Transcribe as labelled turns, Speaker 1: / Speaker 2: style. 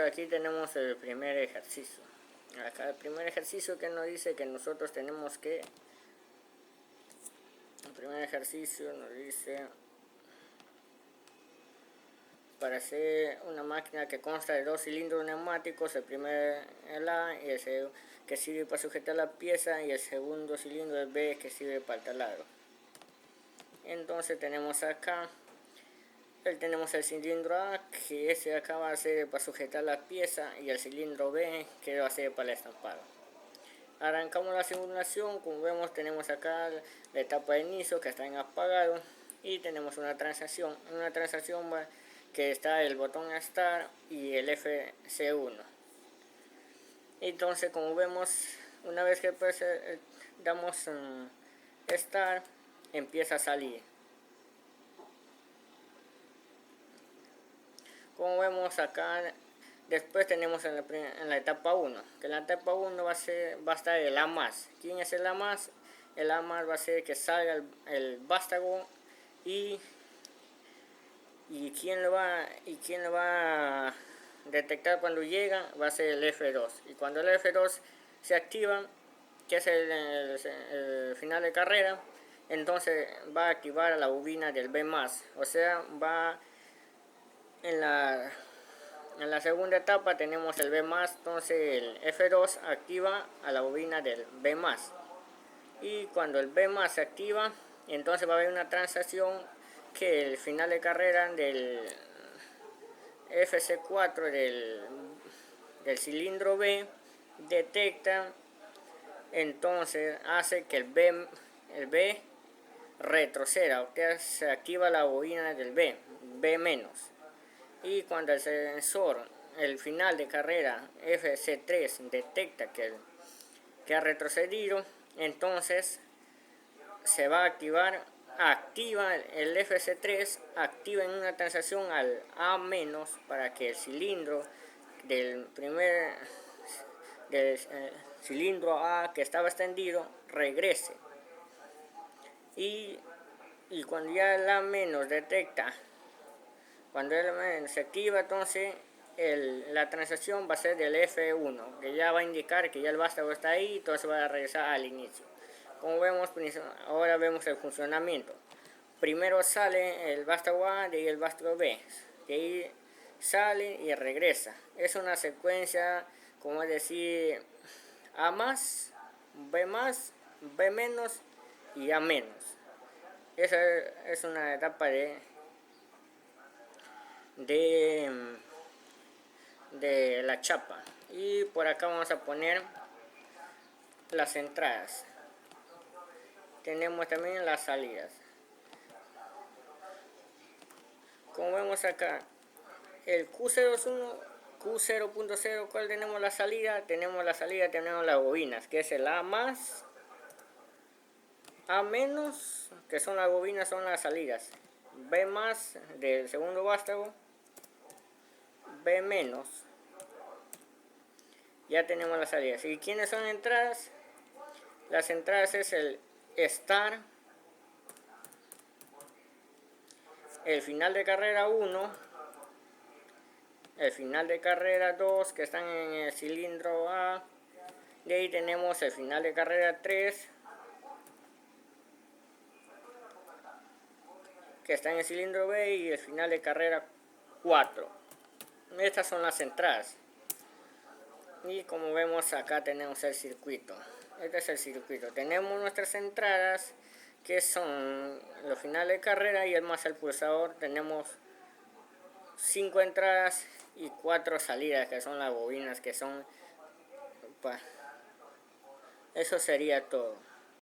Speaker 1: Aquí tenemos el primer ejercicio. Acá el primer ejercicio que nos dice que nosotros tenemos que... El primer ejercicio nos dice... Para hacer una máquina que consta de 2 cilindros neumáticos, el primer el A y el segundo que sirve para sujetar la pieza y el segundo cilindro el B que sirve para el taladro. Entonces tenemos acá, tenemos el cilindro A, que ese acá va a ser para sujetar la pieza, y el cilindro B que va a ser para el estampado. Arrancamos la simulación. Como vemos, tenemos acá la etapa de inicio que está en apagado, y tenemos una transacción que está el botón Start y el FC1. Entonces, como vemos, una vez que damos Start, empieza a salir. Como vemos acá, después tenemos en la etapa 1, que en la etapa 1 va a estar el A+. ¿Quién es el A+? El A+ va a ser que salga el vástago, y quién lo va a detectar cuando llega va a ser el F2. Y cuando el F2 se activa, que es el final de carrera, entonces va a activar a la bobina del B+. O sea, en la segunda etapa tenemos el B+, entonces el F2 activa a la bobina del B+. Y cuando el B+ se activa, entonces va a haber una transacción que el final de carrera del FC4 del cilindro B detecta, entonces hace que el B retroceda, o sea, se activa la bobina del B-. Y cuando el sensor, el final de carrera FC3, detecta que ha retrocedido, entonces se va a activa el FC3, activa en una transacción al A- para que el cilindro del cilindro A que estaba extendido regrese. Y cuando ya el A- detecta, cuando el A- se activa, entonces la transacción va a ser del F1, que ya va a indicar que ya el vástago está ahí, entonces va a regresar al inicio. Como vemos, ahora vemos el funcionamiento. Primero sale el vástago A y el vástago B, de ahí sale y regresa. Es una secuencia, como es decir, A+, B+, B- y A-. Esa es una etapa de la chapa. Y por acá vamos a poner las entradas. Tenemos también las salidas. Como vemos acá, el Q0.0, ¿cuál tenemos la salida? Tenemos las bobinas, que es el A+, A-, que son las bobinas, son las salidas. B+ del segundo vástago, B-. Ya tenemos las salidas. ¿Y quiénes son entradas? Las entradas es el Start, el final de carrera 1, el final de carrera 2, que están en el cilindro A. De ahí tenemos el final de carrera 3, que está en el cilindro B, y el final de carrera 4. Estas son las entradas. Y como vemos acá tenemos el circuito. Este es el circuito. Tenemos nuestras entradas, que son los finales de carrera, y el pulsador. Tenemos 5 entradas y 4 salidas, que son las bobinas, que son... Eso sería todo.